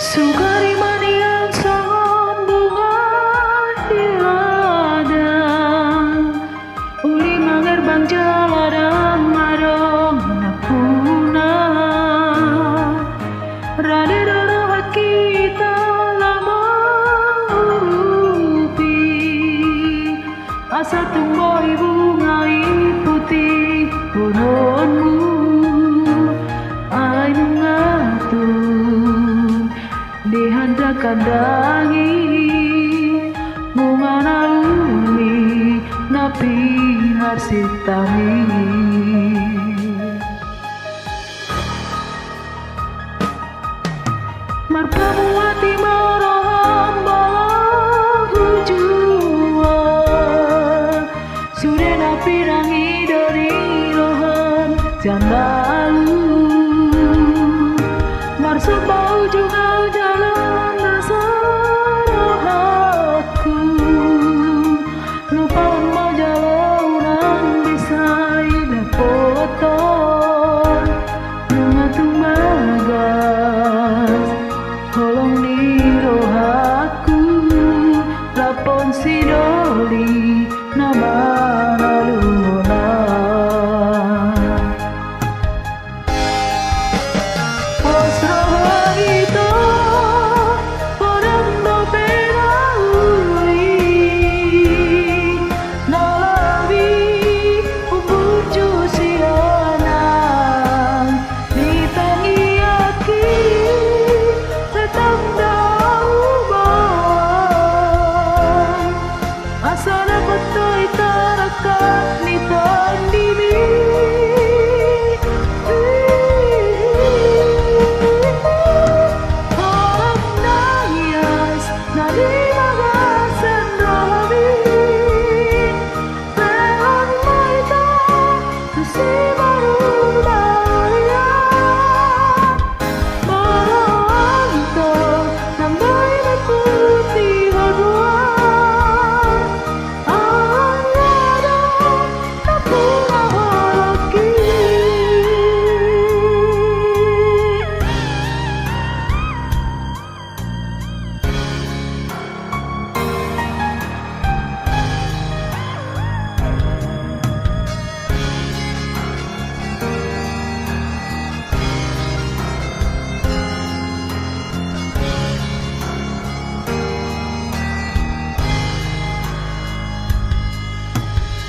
Sukari manian sangon bunga hiladang uli mangerbang jaladang madong napuna rade dorohat kita lama urupi asa tumbuh bunga putih gunungmu ay mengatung dihanda kandangi bunga nauli napi harsitami marpamuati maroham balahu jua sudah napi rangi dari roham jandalu marsuk bau juga jalan nasarahaku lupa mau jalan bisa dapoton mengatung bagas holong di rohaku lapon si doli nama naluna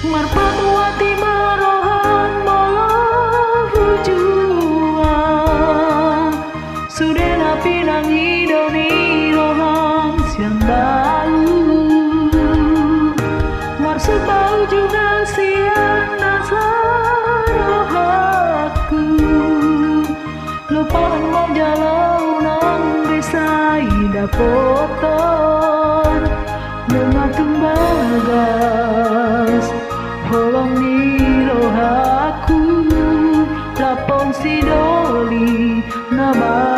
marpamuati marohan balahu jua sudah napi nangi doni roham siang dalu marsuk bau juga siang nasarahaku lupa mau jalan bisa dapoton mengatung bagas holong ni rohaku lapong si doli nama